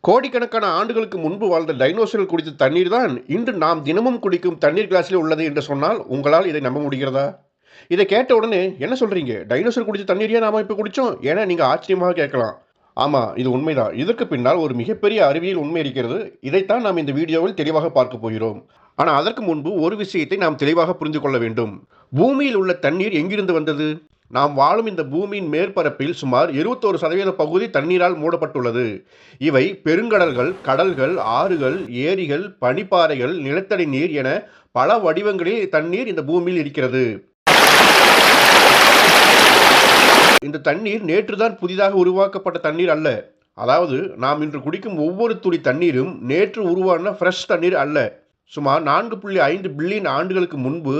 கோடிக்கணக்கான ஆண்டுகளுக்கு முன்பு வாழ்ந்த டைனோசர்கள் குடித்த தண்ணீர் தான் இன்று நாம் தினமும் குடிக்கும் தண்ணீர் கிளாஸில் உள்ளது என்று சொன்னால் உங்களால் இதை நம்ப முடிகிறதா? இதை கேட்ட உடனே என்ன சொல்றீங்க? டைனோசர் குடித்த தண்ணீரையே நாம இப்போ குடிச்சோம் என நீங்க ஆச்சரியமாக கேட்கலாம். ஆமா, இது உண்மைதான். இதற்கு பின்னால் ஒரு மிகப்பெரிய அறிவியல் உண்மை இருக்கிறது. இதைத்தான் நாம் இந்த வீடியோவில் தெளிவாக பார்க்க போகிறோம். ஆனால் அதற்கு முன்பு ஒரு விஷயத்தை நாம் தெளிவாக புரிந்து கொள்ள வேண்டும். பூமியில் உள்ள தண்ணீர் எங்கிருந்து வந்தது? நாம் வாழும் இந்த பூமியின் மேற்பரப்பில் சுமார் 21% பகுதி தண்ணீரால் மூடப்பட்டுள்ளது. இவை பெருங்கடல்கள், கடல்கள், ஆறுகள், ஏரிகள், பனிப்பாறைகள், நிலத்தடி நீர் என பல வடிவங்களில் தண்ணீர் இந்த பூமியில் இருக்கிறது. இந்த தண்ணீர் நேற்றுதான் புதிதாக உருவாக்கப்பட்ட தண்ணீர் அல்ல. அதாவது நாம் இன்று குடிக்கும் ஒவ்வொரு துளி தண்ணீரும் நேற்று உருவான ஃப்ரெஷ் தண்ணீர் அல்ல. சுமார் 4.5 பில்லியன் ஆண்டுகளுக்கு முன்பு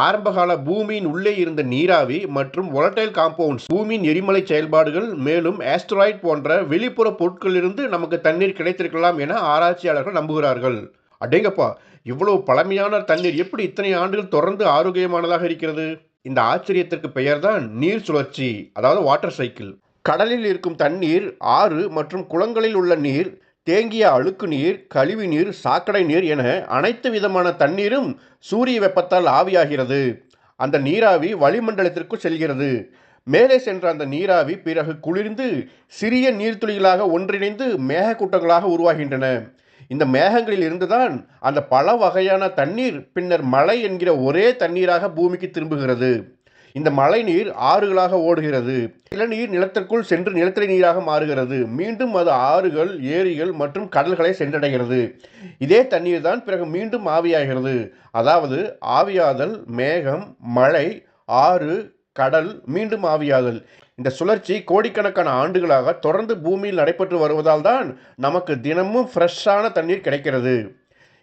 ஆரம்பகால பூமியின் உள்ளே இருந்த நீராவி மற்றும் volatile காம்பவுண்ட்ஸ், பூமியின் எரிமலை செயல்பாடுகள், மேலும் ஆஸ்ட்ராய்ட் போன்ற வெளிப்புற பொருட்களிலிருந்து நமக்கு தண்ணீர் கிடைத்திருக்கலாம் என ஆராய்ச்சியாளர்கள் நம்புகிறார்கள். அடேங்கப்பா, இவ்வளவு பழமையான தண்ணீர் எப்படி இத்தனை ஆண்டுகள் தொடர்ந்து ஆரோக்கியமானதாக இருக்கிறது? இந்த ஆச்சரியத்திற்கு பெயர்தான் நீர் சுழற்சி, அதாவது வாட்டர் சைக்கிள். கடலில் இருக்கும் தண்ணீர், ஆறு மற்றும் குளங்களில் உள்ள நீர், தேங்கிய அழுக்கு நீர், கழிவு நீர், சாக்கடை நீர் என அனைத்து விதமான தண்ணீரும் சூரிய வெப்பத்தால் ஆவியாகிறது. அந்த நீராவி வளிமண்டலத்திற்கு செல்கிறது. மேலே சென்ற அந்த நீராவி பிறகு குளிர்ந்து சிறிய நீர்த்துளிகளாக ஒன்றிணைந்து மேகக்கூட்டங்களாக உருவாகின்றன. இந்த மேகங்களில் இருந்துதான் அந்த பல வகையான தண்ணீர் பின்னர் மழை என்கிற ஒரே தண்ணீராக பூமிக்கு திரும்புகிறது. இந்த மழை நீர் ஆறுகளாக ஓடுகிறது. நிலநீர் நிலத்திற்குள் சென்று நிலத்தடி நீராக மாறுகிறது. மீண்டும் அது ஆறுகள், ஏரிகள் மற்றும் கடல்களை சென்றடைகிறது. இதே தண்ணீர் தான் பிறகு மீண்டும் ஆவியாகிறது. அதாவது ஆவியாதல், மேகம், மழை, ஆறு, கடல், மீண்டும் ஆவியாதல். இந்த சுழற்சி கோடிக்கணக்கான ஆண்டுகளாக தொடர்ந்து பூமியில் நடைபெற்று வருவதால் தான் நமக்கு தினமும் ஃப்ரெஷ்ஷான தண்ணீர் கிடைக்கிறது.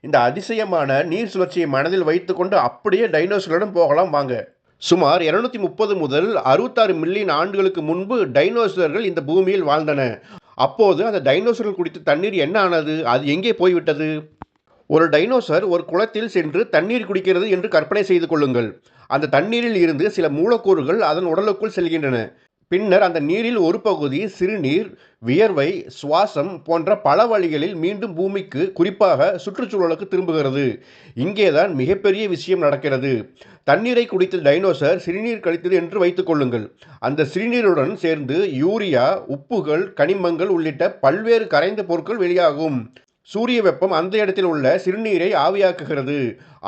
இந்த அதிசயமான நீர் சுழற்சியை மனதில் வைத்துக்கொண்டு அப்படியே டைனோசர்களிடம் போகலாம் வாங்க. சுமார் 230 முதல் 66 மில்லியன் ஆண்டுகளுக்கு முன்பு டைனோசர்கள் இந்த பூமியில் வாழ்ந்தன. அப்போது அந்த டைனோசர்கள் குடித்த தண்ணீர் என்ன ஆனது? அது எங்கே போய்விட்டது? ஒரு டைனோசர் ஒரு குளத்தில் சென்று தண்ணீர் குடிக்கிறது என்று கற்பனை செய்து கொள்ளுங்கள். அந்த தண்ணீரில் இருந்து சில மூலக்கூறுகள் அதன் உடலுக்குள் செல்கின்றன. பின்னர் அந்த நீரில் ஒரு பகுதி சிறுநீர், வியர்வை, சுவாசம் போன்ற பல வழிகளில் மீண்டும் பூமிக்கு, குறிப்பாக சுற்றுச்சூழலுக்கு திரும்புகிறது. இங்கேதான் மிகப்பெரிய விஷயம் நடக்கிறது. தண்ணீரை குடித்த டைனோசர் சிறுநீர் கழித்தது என்று வைத்துக் கொள்ளுங்கள். அந்த சிறுநீருடன் சேர்ந்து யூரியா, உப்புகள், கனிமங்கள் உள்ளிட்ட பல்வேறு கரைந்த பொருட்கள் வெளியாகும். சூரிய வெப்பம் அந்த இடத்தில் உள்ள சிறுநீரை ஆவியாக்குகிறது.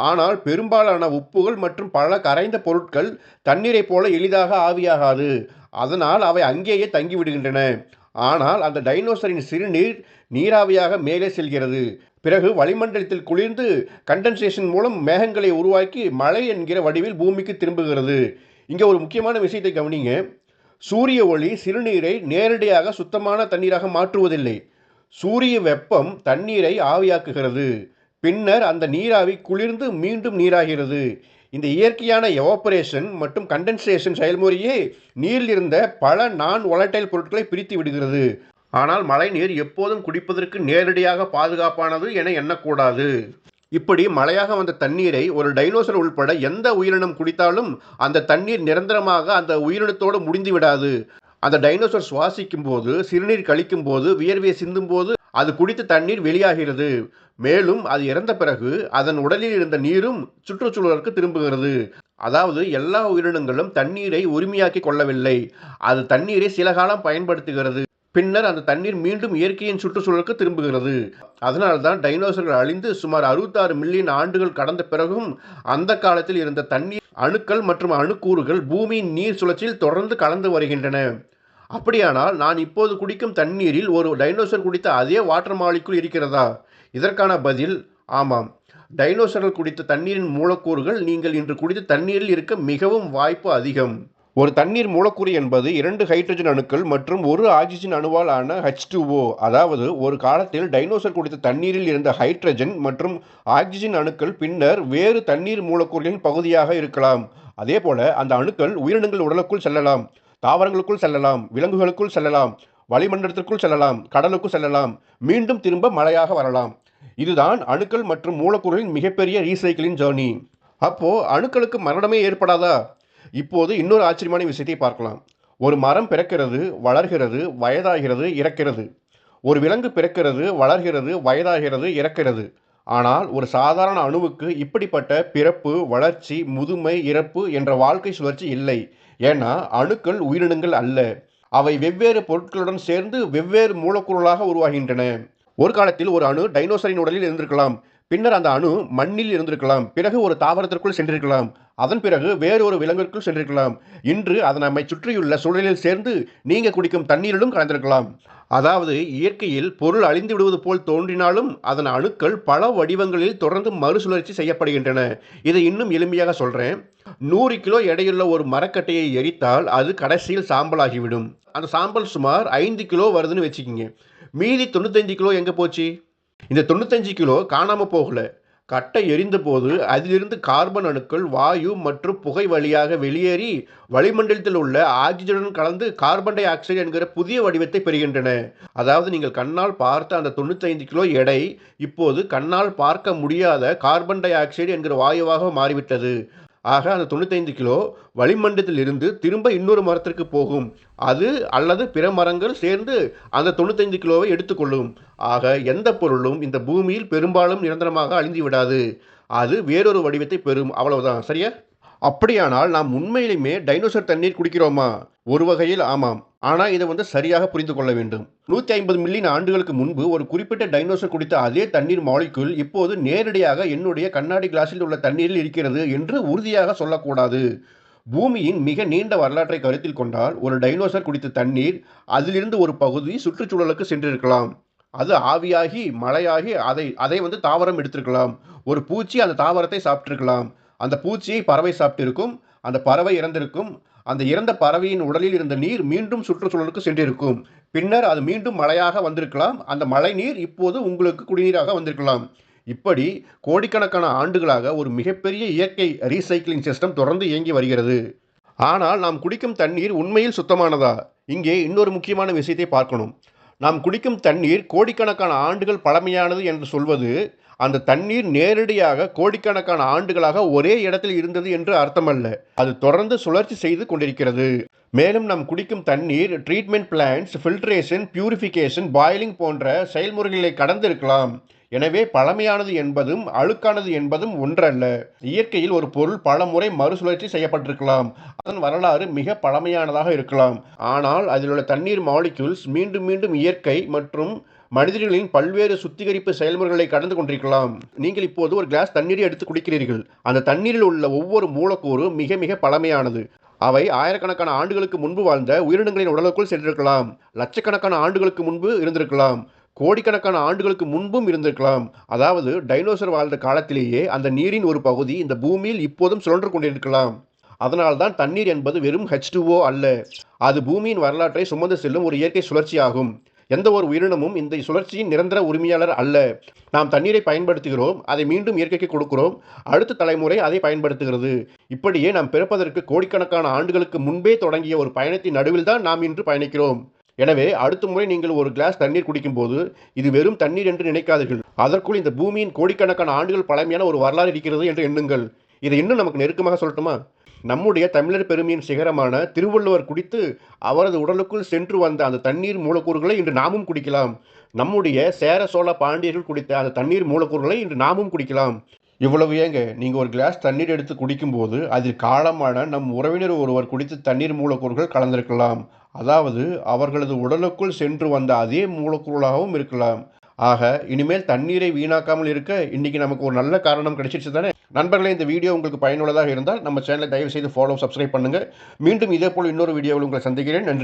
ஆனால் பெரும்பாலான உப்புகள் மற்றும் பல கரைந்த பொருட்கள் தண்ணீரைப் போல எளிதாக ஆவியாகாது. அதனால் அவை அங்கேயே தங்கிவிடுகின்றன. ஆனால் அந்த டைனோசரின் சிறுநீர் நீராவியாக மேலே செல்கிறது. பிறகு வளிமண்டலத்தில் குளிர்ந்து கண்டென்சேஷன் மூலம் மேகங்களை உருவாக்கி மழை என்கிற வடிவில் பூமிக்கு திரும்புகிறது. இங்கே ஒரு முக்கியமான விஷயத்தை கவனிங்க. சூரிய ஒளி சிறுநீரை நேரடியாக சுத்தமான தண்ணீராக மாற்றுவதில்லை. சூரிய வெப்பம் தண்ணீரை ஆவியாக்குகிறது. பின்னர் அந்த நீராவி குளிர்ந்து மீண்டும் நீராகிறது. இந்த இயற்கையான எவாப்பரேஷன் மற்றும் கண்டென்சேஷன் செயல்முறையே நீரில் இருந்த பல நான் volatile பொருட்களை பிரித்து விடுகிறது. ஆனால் மழைநீர் எப்போதும் குடிப்பதற்கு நேரடியாக பாதுகாப்பானது என எண்ணக்கூடாது. இப்படி மழையாக வந்த தண்ணீரை ஒரு டைனோசர் உள்பட எந்த உயிரினம் குடித்தாலும் அந்த தண்ணீர் நிரந்தரமாக அந்த உயிரினத்தோடு முடிந்து விடாது. அந்த டைனோசர் சுவாசிக்கும் போது, சிறுநீர் கழிக்கும் போது, வியர்வை சிந்தும் போது அது குடித்த தண்ணீர் வெளியாகிறது. மேலும் அது இறந்த பிறகு அதன் உடலில் இருந்த நீரும் சுற்றுச்சூழலுக்கு திரும்புகிறது. அதாவது எல்லா உயிரினங்களும் தண்ணீரை உரிமையாக்கி கொள்ளவில்லை. அது தண்ணீரை சில காலம் பயன்படுத்துகிறது. பின்னர் அந்த தண்ணீர் மீண்டும் இயற்கையின் சுற்றுச்சூழலுக்கு திரும்புகிறது. அதனால்தான் டைனோசர்கள் அழிந்து சுமார் 66 மில்லியன் ஆண்டுகள் கடந்த பிறகும் அந்த காலத்தில் இருந்த தண்ணீர் அணுக்கள் மற்றும் அணுக்கூறுகள் பூமியின் நீர் சுழற்சியில் தொடர்ந்து கலந்து வருகின்றன. அப்படியானால் நான் இப்போது குடிக்கும் தண்ணீரில் ஒரு டைனோசர் குடித்த அதே வாட்டர் மாலிகுல் இருக்கிறதா? இதற்கான பதில் ஆமாம். டைனோசர்கள் குடித்த தண்ணீரின் மூலக்கூறுகள் நீங்கள் இன்று குடித்த தண்ணீரில் இருக்க மிகவும் வாய்ப்பு அதிகம். ஒரு தண்ணீர் மூலக்கூறு என்பது 2 ஹைட்ரஜன் அணுக்கள் மற்றும் ஒரு ஆக்சிஜன் அணுவால் ஆன H2O. அதாவது ஒரு காலத்தில் டைனோசர் குடித்த தண்ணீரில் இருந்த ஹைட்ரஜன் மற்றும் ஆக்சிஜன் அணுக்கள் பின்னர் வேறு தண்ணீர் மூலக்கூறுகளின் பகுதியாக இருக்கலாம். அதேபோல அந்த அணுக்கள் உயிரினங்கள் உடலுக்குள் செல்லலாம், தாவரங்களுக்குள் செல்லலாம், விலங்குகளுக்குள் செல்லலாம், வளிமண்டலத்திற்குள் செல்லலாம், கடலுக்குள் செல்லலாம், மீண்டும் திரும்ப மழையாக வரலாம். இதுதான் அணுக்கள் மற்றும் மூலக்கூறுகளின் மிகப்பெரிய ரீசைக்கிளிங் ஜர்னி. அப்போ அணுக்களுக்கு மரணமே ஏற்படாதா? இப்போது இன்னொரு ஆச்சரியமான விஷயத்தை பார்க்கலாம். ஒரு மரம் பிறக்கிறது, வளர்கிறது, வயதாகிறது, இறக்கிறது. ஒரு விலங்கு பிறக்கிறது, வளர்கிறது, வயதாகிறது, இறக்கிறது. ஆனால் ஒரு சாதாரண அணுவுக்கு இப்படிப்பட்ட பிறப்பு, வளர்ச்சி, முதுமை, இறப்பு என்ற வாழ்க்கை சுழற்சி இல்லை. ஏன்னா அணுக்கள் உயிரினங்கள் அல்ல. அவை வெவ்வேறு பொருட்களுடன் சேர்ந்து வெவ்வேறு மூலக்கூறுகளாக உருவாகின்றன. ஒரு காலத்தில் ஒரு அணு டைனோசரின் உடலில் இருந்திருக்கலாம். பின்னர் அந்த அணு மண்ணில் இருந்திருக்கலாம். பிறகு ஒரு தாவரத்திற்குள் சென்றிருக்கலாம். அதன் பிறகு வேறு ஒரு விலங்கிற்குள் சென்றிருக்கலாம். இன்று அது நம்மை சுற்றியுள்ள சூழலில் சேர்ந்து நீங்க குடிக்கும் தண்ணீரிலும் கலந்திருக்கலாம். அதாவது இயற்கையில் பொருள் அழிந்து விடுவது போல் தோன்றினாலும் அதன் அணுக்கள் பல வடிவங்களில் தொடர்ந்து மறுசுழற்சி செய்யப்படுகின்றன. இதை இன்னும் எளிமையாக சொல்றேன். 100 கிலோ எடையுள்ள ஒரு மரக்கட்டையை எரித்தால் அது கடைசியில் சாம்பலாகிவிடும். அந்த சாம்பல் சுமார் 5 கிலோ வருதுன்னு வச்சுக்கிங்க. மீதி 95 கிலோ எங்க போச்சு? இந்த 95 கிலோ காணாம போகல. கட்டை எரிந்தபோது அதிலிருந்து கார்பன் அணுக்கள் வாயு மற்றும் புகை வழியாக வெளியேறி வளிமண்டலத்தில் உள்ள ஆக்சிஜனுடன் கலந்து கார்பன் டை ஆக்சைடு என்கிற புதிய வடிவத்தை பெறுகின்றன. அதாவது நீங்கள் கண்ணால் பார்த்த அந்த 95 கிலோ எடை இப்போது கண்ணால் பார்க்க முடியாத கார்பன் டை ஆக்சைடு என்கிற வாயுவாக மாறிவிட்டது. ஆக அந்த 95 கிலோ வளிமண்டலத்தில் இருந்து திரும்ப இன்னொரு மரத்திற்கு போகும். அது அல்லது பிற மரங்கள் சேர்ந்து அந்த 95 கிலோவை எடுத்துக்கொள்ளும். ஆக எந்த பொருளும் இந்த பூமியில் பெரும்பாலும் நிரந்தரமாக அழிந்து விடாது. அது வேறொரு வடிவத்தை பெறும். அவ்வளவுதான். சரியா? அப்படியானால் நாம் உண்மையிலுமே டைனோசர் தண்ணீர் குடிக்கிறோமா? ஒரு வகையில் ஆமாம். ஆனா இதை சரியாக புரிந்து கொள்ள வேண்டும். 150 மில்லியன் ஆண்டுகளுக்கு முன்பு ஒரு குறிப்பிட்ட டைனோசர் குடித்த அதே தண்ணீர் மாலிக்யூல் இப்போது நேரடியாக என்னுடைய கண்ணாடி கிளாஸில் உள்ள தண்ணீரில் இருக்கிறது என்று உறுதியாக சொல்லக்கூடாது. பூமியின் மிக நீண்ட வரலாற்றை கருத்தில் கொண்டால் ஒரு டைனோசர் குடித்த தண்ணீர் அதிலிருந்து ஒரு பகுதி சுற்றுச்சூழலுக்கு சென்றிருக்கலாம். அது ஆவியாகி மழையாகி அதை தாவரம் எடுத்திருக்கலாம். ஒரு பூச்சி அந்த தாவரத்தை சாப்பிட்டிருக்கலாம். அந்த பூச்சியை பறவை சாப்பிட்டிருக்கும். அந்த பறவை இறந்திருக்கும். அந்த இறந்த பறவையின் உடலில் இருந்த நீர் மீண்டும் சுற்றுச்சூழலுக்கு சென்றிருக்கும். பின்னர் அது மீண்டும் மழையாக வந்திருக்கலாம். அந்த மழை நீர் இப்போது உங்களுக்கு குடிநீராக வந்திருக்கலாம். இப்படி கோடிக்கணக்கான ஆண்டுகளாக ஒரு மிகப்பெரிய இயற்கை ரீசைக்கிளிங் சிஸ்டம் தொடர்ந்து இயங்கி வருகிறது. ஆனால் நாம் குடிக்கும் தண்ணீர் உண்மையில் சுத்தமானதா? இங்கே இன்னொரு முக்கியமான விஷயத்தை பார்க்கணும். நாம் குடிக்கும் தண்ணீர் கோடிக்கணக்கான ஆண்டுகள் பழமையானது என்று சொல்வது அந்த தண்ணீர் நேரடியாக கோடிக்கணக்கான ஆண்டுகளாக ஒரே இடத்தில் இருந்தது என்று அர்த்தமல்ல. அது தொடர்ந்து சுழற்சி செய்து கொண்டிருக்கிறது. மேலும் நாம் குடிக்கும் தண்ணீர் treatment plants, filtration, purification, boiling போன்ற செயல்முறைகளை கடந்திருக்கலாம். எனவே பழமையானது என்பதும் அழுக்கானது என்பதும் ஒன்றல்ல. இயற்கையில் ஒரு பொருள் பல முறை மறுசுழற்சி செய்யப்பட்டிருக்கலாம். அதன் வரலாறு மிக பழமையானதாக இருக்கலாம். ஆனால் அதில் உள்ள தண்ணீர் மாலிக்யூல்ஸ் மீண்டும் மீண்டும் இயற்கை மற்றும் மனிதர்களின் பல்வேறு சுத்திகரிப்பு செயல்முறைகளை கடந்து கொண்டிருக்கலாம். நீங்கள் இப்போது ஒரு கிளாஸ் தண்ணீரை எடுத்து குடிக்கிறீர்கள். அந்த தண்ணீரில் உள்ள ஒவ்வொரு மூலக்கூறு மிக மிக பழமையானது. அவை ஆயிரக்கணக்கான ஆண்டுகளுக்கு முன்பு வாழ்ந்த உயிரினங்களின் உடலுக்குள் சென்றிருக்கலாம். லட்சக்கணக்கான ஆண்டுகளுக்கு முன்பு இருந்திருக்கலாம். கோடிக்கணக்கான ஆண்டுகளுக்கு முன்பும் இருந்திருக்கலாம். அதாவது டைனோசர் வாழ்ந்த காலத்திலேயே அந்த நீரின் ஒரு பகுதி இந்த பூமியில் இப்போதும் சுழன்று கொண்டிருக்கலாம். அதனால்தான் தண்ணீர் என்பது வெறும் H2O அல்ல. அது பூமியின் வரலாற்றை சுமந்து செல்லும் ஒரு இயற்கை சுழற்சியாகும். எந்த ஒரு உயிரினமும் இந்த சுழற்சியின் நிரந்தர உரிமையாளர் அல்ல. நாம் தண்ணீரை பயன்படுத்துகிறோம், அதை மீண்டும் இயற்கைக்கு கொடுக்கிறோம், அடுத்த தலைமுறை அதை பயன்படுத்துகிறது. இப்படியே நாம் பிறப்பதற்கு கோடிக்கணக்கான ஆண்டுகளுக்கு முன்பே தொடங்கிய ஒரு பயணத்தின் நடுவில் தான் நாம் இன்று பயணிக்கிறோம். எனவே அடுத்த முறை நீங்கள் ஒரு கிளாஸ் தண்ணீர் குடிக்கும்போது இது வெறும் தண்ணீர் என்று நினைக்காதீர்கள். அதற்குள் இந்த பூமியின் கோடிக்கணக்கான ஆண்டுகள் பழமையான ஒரு வரலாறு இருக்கிறது என்று எண்ணுங்கள். இதை இன்னும் நமக்கு நெருக்கமாக சொல்லட்டுமா? நம்முடைய தமிழர் பெருமையின் சிகரமான திருவள்ளுவர் குடித்து அவரது உடலுக்குள் சென்று வந்த அந்த தண்ணீர் மூலக்கூறுகளை இன்று நாமும் குடிக்கலாம். நம்முடைய சேர சோழ பாண்டியர்கள் குடித்த அந்த தண்ணீர் மூலக்கூறுகளை இன்று நாமும் குடிக்கலாம். இவ்வளவு ஏங்க, நீங்கள் ஒரு கிளாஸ் தண்ணீர் எடுத்து குடிக்கும்போது அதில் காலமான நம் உறவினர் ஒருவர் குடித்த தண்ணீர் மூலக்கூறுகள் கலந்திருக்கலாம். அதாவது அவர்களது உடலுக்குள் சென்று வந்த அதே மூலக்கூறுகளாகவும் இருக்கலாம். ஆக இனிமேல் தண்ணீரை வீணாக்காமல் இருக்க இன்னைக்கு நமக்கு ஒரு நல்ல காரணம் கிடைச்சிருச்சு தானே. நண்பர்களே, இந்த வீடியோ உங்களுக்கு பயனுள்ளதாக இருந்தால் நம்ம சேனலை தயவு செய்து ஃபாலோ, சப்ஸ்கிரைப் பண்ணுங்க. மீண்டும் இதே போல் இன்னொரு வீடியோவில் உங்களை சந்திக்கிறேன். நன்றி.